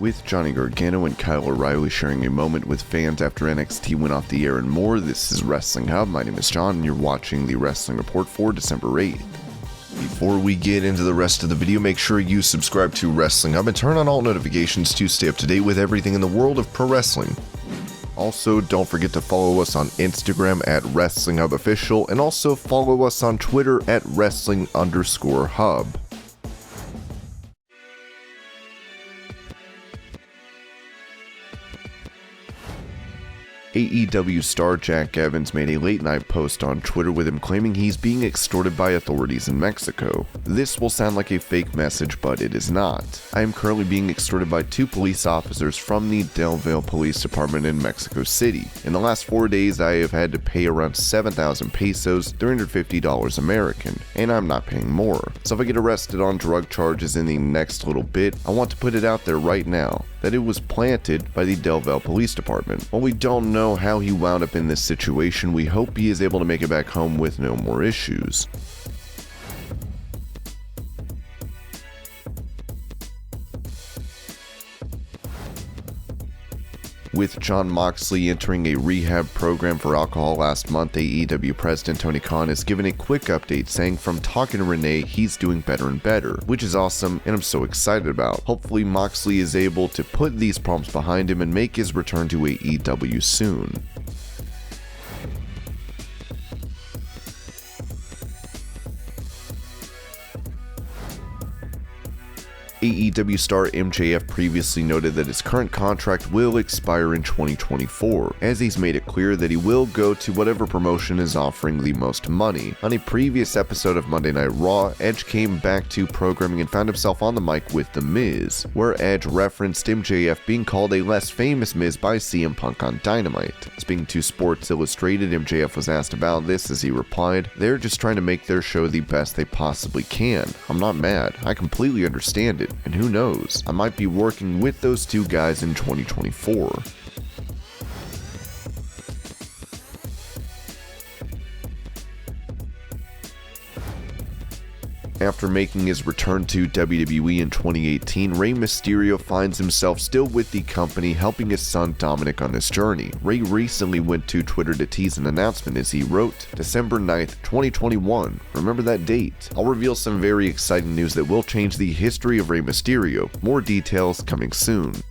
With Johnny Gargano and Kyle O'Reilly sharing a moment with fans after NXT went off the air and more, this is Wrestling Hub. My name is John and you're watching the Wrestling Report for December 8th. Before we get into the rest of the video, make sure you subscribe to Wrestling Hub and turn on all notifications to stay up to date with everything in the world of pro wrestling. Also, don't forget to follow us on Instagram at Wrestling Hub Official and also follow us on Twitter at Wrestling_Hub. AEW star Jack Evans made a late-night post on Twitter with him claiming he's being extorted by authorities in Mexico. This will sound like a fake message, but it is not. I am currently being extorted by 2 police officers from the Del Valle Police Department in Mexico City. In the last 4 days, I have had to pay around 7,000 pesos, $350 American, and I'm not paying more. So if I get arrested on drug charges in the next little bit, I want to put it out there right now that it was planted by the Del Valle Police Department. While we don't know how he wound up in this situation, we hope he is able to make it back home with no more issues. With Jon Moxley entering a rehab program for alcohol last month, AEW President Tony Khan has given a quick update saying from talking to Renee, he's doing better and better, which is awesome and I'm so excited about. Hopefully Moxley is able to put these problems behind him and make his return to AEW soon. AEW star MJF previously noted that his current contract will expire in 2024, as he's made it clear that he will go to whatever promotion is offering the most money. On a previous episode of Monday Night Raw, Edge came back to programming and found himself on the mic with The Miz, where Edge referenced MJF being called a less famous Miz by CM Punk on Dynamite. Speaking to Sports Illustrated, MJF was asked about this as he replied, "They're just trying to make their show the best they possibly can. I'm not mad. I completely understand it. And who knows, I might be working with those 2 guys in 2024. After making his return to WWE in 2018, Rey Mysterio finds himself still with the company, helping his son Dominic on his journey. Rey recently went to Twitter to tease an announcement as he wrote, December 9th, 2021. Remember that date. I'll reveal some very exciting news that will change the history of Rey Mysterio. More details coming soon.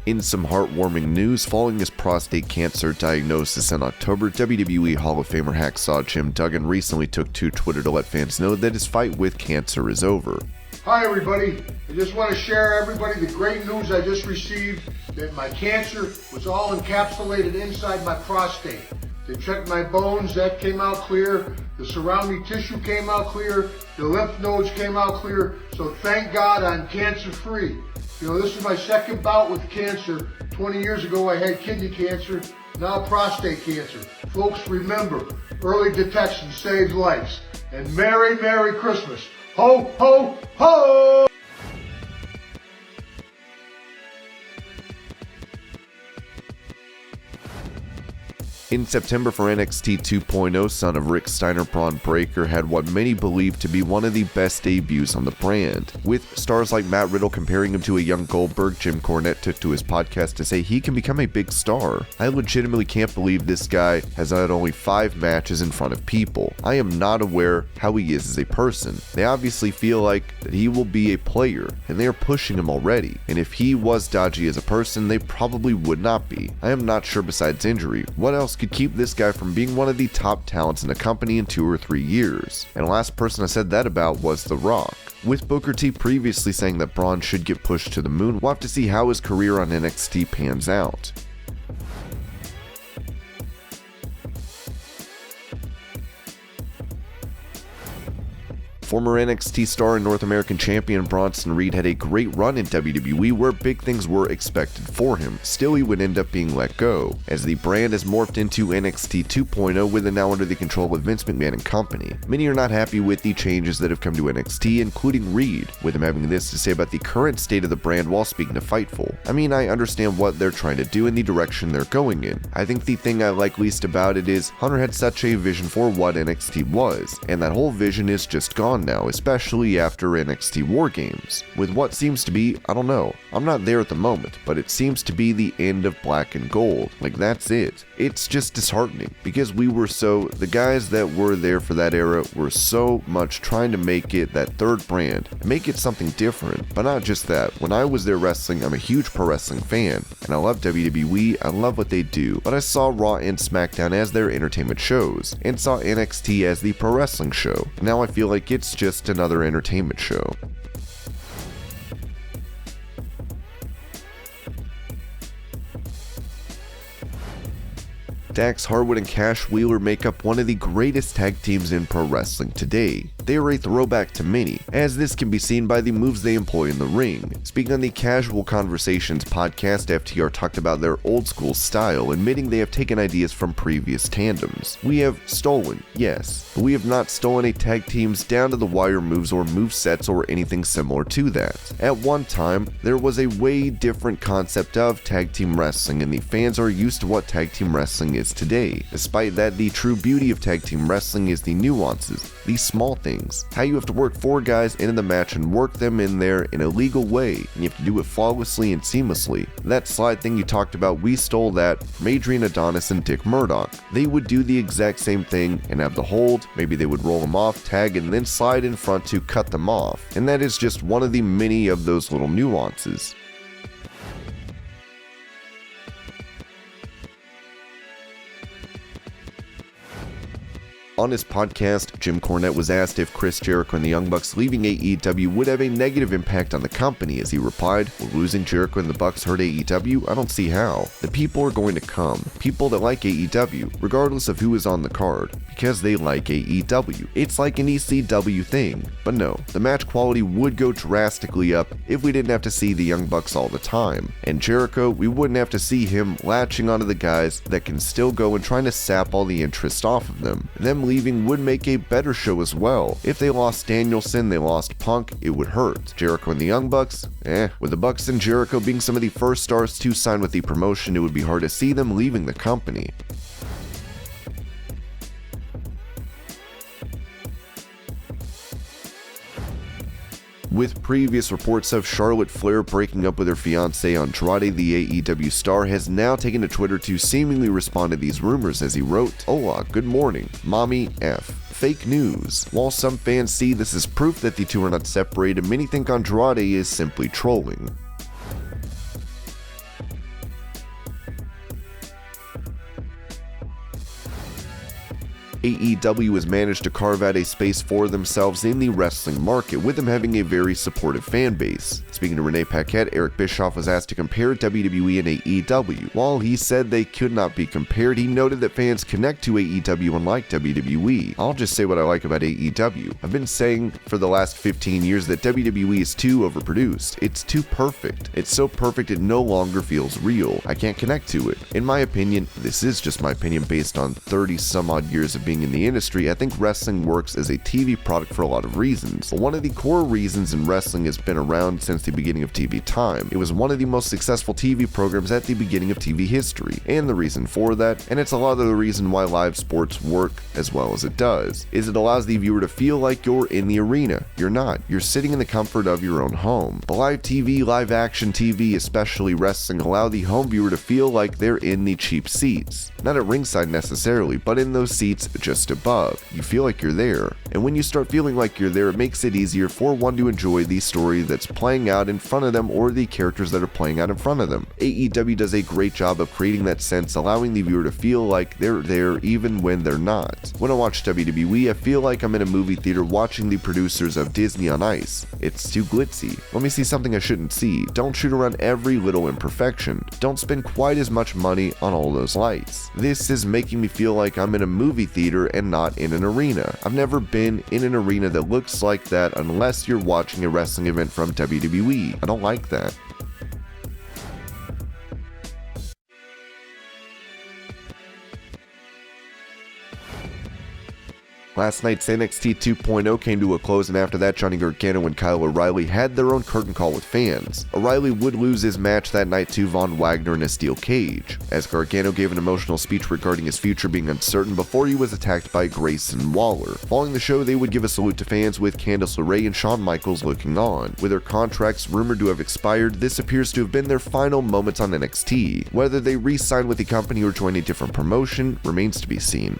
In some heartwarming news, following his prostate cancer diagnosis in October, WWE Hall of Famer Hacksaw Jim Duggan recently took to Twitter to let fans know that his fight with cancer is over. Hi everybody, I just want to share everybody the great news I just received that my cancer was all encapsulated inside my prostate. They checked my bones, that came out clear, the surrounding tissue came out clear, the lymph nodes came out clear, so thank God I'm cancer free. You know, this is my second bout with cancer. 20 years ago I had kidney cancer, now prostate cancer. Folks, remember, early detection saves lives. And Merry, Merry Christmas. Ho, ho, ho! In September for NXT 2.0, son of Rick Steiner, Bron Breakker had what many believe to be one of the best debuts on the brand. With stars like Matt Riddle comparing him to a young Goldberg, Jim Cornette took to his podcast to say he can become a big star. I legitimately can't believe this guy has had only 5 matches in front of people. I am not aware how he is as a person. They obviously feel like that he will be a player, and they are pushing him already. And if he was dodgy as a person, they probably would not be. I am not sure besides injury what else could keep this guy from being one of the top talents in the company in 2 or 3 years. And the last person I said that about was The Rock. With Booker T previously saying that Braun should get pushed to the moon, we'll have to see how his career on NXT pans out. Former NXT star and North American champion Bronson Reed had a great run in WWE where big things were expected for him. Still, he would end up being let go, as the brand has morphed into NXT 2.0 with it now under the control of Vince McMahon and company. Many are not happy with the changes that have come to NXT, including Reed, with him having this to say about the current state of the brand while speaking to Fightful. I mean, I understand what they're trying to do and the direction they're going in. I think the thing I like least about it is Hunter had such a vision for what NXT was, and that whole vision is just gone now, especially after NXT War Games. With what seems to be, I don't know, I'm not there at the moment, but it seems to be the end of Black and Gold. Like, that's it. It's just disheartening, because the guys that were there for that era were so much trying to make it that third brand, and make it something different. But not just that, when I was there wrestling, I'm a huge pro wrestling fan, and I love WWE, I love what they do, but I saw Raw and SmackDown as their entertainment shows, and saw NXT as the pro wrestling show. Now I feel like it's just another entertainment show. Dax Harwood and Cash Wheeler make up one of the greatest tag teams in pro wrestling today. They are a throwback to many, as this can be seen by the moves they employ in the ring. Speaking on the Casual Conversations podcast, FTR talked about their old school style, admitting they have taken ideas from previous tandems. We have stolen, yes, but we have not stolen a tag team's down to the wire moves or move sets or anything similar to that. At one time, there was a way different concept of tag team wrestling, and the fans are used to what tag team wrestling is today. Despite that, the true beauty of tag team wrestling is the nuances, the small things, how you have to work 4 guys into the match and work them in there in a legal way, and you have to do it flawlessly and seamlessly. That slide thing you talked about, we stole that from Adrian Adonis and Dick Murdoch. They would do the exact same thing and have the hold, maybe they would roll them off, tag, and then slide in front to cut them off, and that is just one of the many of those little nuances. On his podcast, Jim Cornette was asked if Chris Jericho and the Young Bucks leaving AEW would have a negative impact on the company, as he replied, "Will losing Jericho and the Bucks hurt AEW? I don't see how. The people are going to come. People that like AEW, regardless of who is on the card, because they like AEW. It's like an ECW thing." But no, the match quality would go drastically up if we didn't have to see the Young Bucks all the time. And Jericho, we wouldn't have to see him latching onto the guys that can still go and trying to sap all the interest off of them. Them leaving would make a better show as well. If they lost Danielson, they lost Punk, it would hurt. Jericho and the Young Bucks? With the Bucks and Jericho being some of the first stars to sign with the promotion, it would be hard to see them leaving the company. With previous reports of Charlotte Flair breaking up with her fiancé Andrade, the AEW star has now taken to Twitter to seemingly respond to these rumors, as he wrote, "Hola, good morning, Mommy F. Fake news. While some fans see this as proof that the two are not separated, many think Andrade is simply trolling." AEW has managed to carve out a space for themselves in the wrestling market, with them having a very supportive fan base. Speaking to Renee Paquette, Eric Bischoff was asked to compare WWE and AEW. While he said they could not be compared, he noted that fans connect to AEW unlike WWE. I'll just say what I like about AEW. I've been saying for the last 15 years that WWE is too overproduced. It's too perfect. It's so perfect it no longer feels real. I can't connect to it. In my opinion, this is just my opinion based on 30 some odd years of being in the industry, I think wrestling works as a TV product for a lot of reasons. But one of the core reasons in wrestling has been around since the beginning of TV time. It was one of the most successful TV programs at the beginning of TV history, and the reason for that, and it's a lot of the reason why live sports work as well as it does, is it allows the viewer to feel like you're in the arena. You're not. You're sitting in the comfort of your own home. But live TV, live action TV, especially wrestling, allow the home viewer to feel like they're in the cheap seats. Not at ringside necessarily, but in those seats just above. You feel like you're there. And when you start feeling like you're there, it makes it easier for one to enjoy the story that's playing out out in front of them or the characters that are playing out in front of them. AEW does a great job of creating that sense, allowing the viewer to feel like they're there even when they're not. When I watch WWE, I feel like I'm in a movie theater watching the producers of Disney on Ice. It's too glitzy. Let me see something I shouldn't see. Don't shoot around every little imperfection. Don't spend quite as much money on all those lights. This is making me feel like I'm in a movie theater and not in an arena. I've never been in an arena that looks like that unless you're watching a wrestling event from WWE. I don't like that. Last night's NXT 2.0 came to a close, and after that, Johnny Gargano and Kyle O'Reilly had their own curtain call with fans. O'Reilly would lose his match that night to Von Wagner in a steel cage, as Gargano gave an emotional speech regarding his future being uncertain before he was attacked by Grayson Waller. Following the show, they would give a salute to fans with Candice LeRae and Shawn Michaels looking on. With their contracts rumored to have expired, this appears to have been their final moments on NXT. Whether they re-sign with the company or join a different promotion remains to be seen.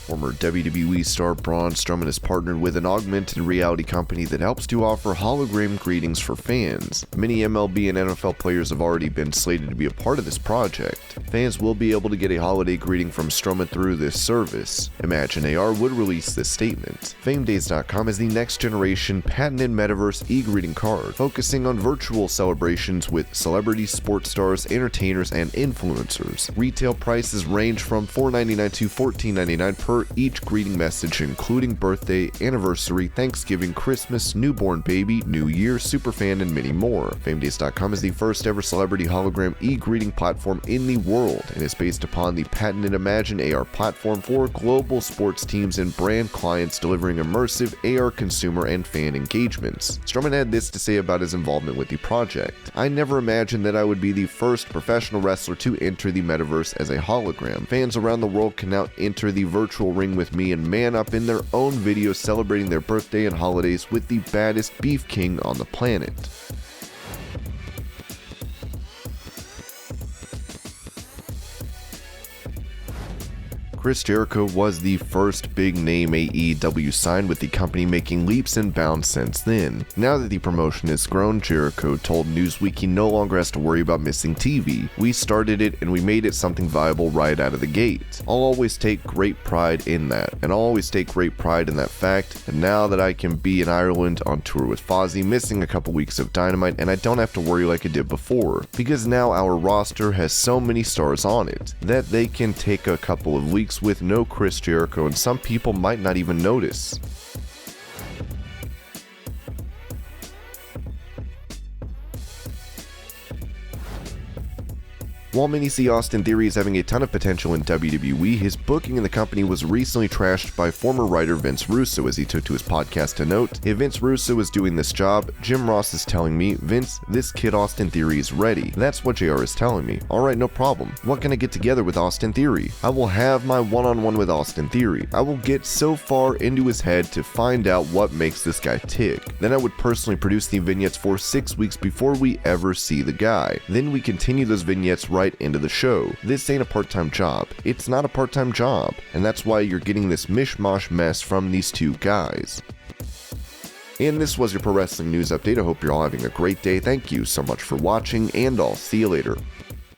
Former WWE star Braun Strowman has partnered with an augmented reality company that helps to offer hologram greetings for fans. Many MLB and NFL players have already been slated to be a part of this project. Fans will be able to get a holiday greeting from Strowman through this service. Imagine AR would release this statement. FameDays.com is the next generation patented metaverse e-greeting card, focusing on virtual celebrations with celebrities, sports stars, entertainers, and influencers. Retail prices range from $4.99 to $14.99 per each greeting message, including birthday, anniversary, Thanksgiving, Christmas, newborn baby, New Year, superfan, and many more. FameDays.com is the first ever celebrity hologram e-greeting platform in the world and is based upon the patented Imagine AR platform for global sports teams and brand clients, delivering immersive AR consumer and fan engagements. Strowman had this to say about his involvement with the project. "I never imagined that I would be the first professional wrestler to enter the metaverse as a hologram. Fans around the world can now enter the virtual ring with me and man up in their own videos celebrating their birthday and holidays with the baddest beef king on the planet." Chris Jericho was the first big name AEW signed with the company, making leaps and bounds since then. Now that the promotion has grown, Jericho told Newsweek he no longer has to worry about missing TV. "We started it and we made it something viable right out of the gate. I'll always take great pride in that, and I'll always take great pride in that fact. And now that I can be in Ireland on tour with Fozzy, missing a couple weeks of Dynamite, and I don't have to worry like I did before, because now our roster has so many stars on it that they can take a couple of weeks with no Chris Jericho, and some people might not even notice." While many see Austin Theory as having a ton of potential in WWE, his booking in the company was recently trashed by former writer Vince Russo, as he took to his podcast to note, "If Vince Russo is doing this job, Jim Ross is telling me, 'Vince, this kid Austin Theory is ready.' That's what JR is telling me. Alright, no problem. What can I get together with Austin Theory? I will have my one-on-one with Austin Theory. I will get so far into his head to find out what makes this guy tick. Then I would personally produce the vignettes for 6 weeks before we ever see the guy. Then we continue those vignettes right into the show. This ain't a part-time job. It's not a part-time job. And that's why you're getting this mishmash mess from these two guys." And this was your Pro Wrestling News Update. I hope you're all having a great day. Thank you so much for watching, and I'll see you later.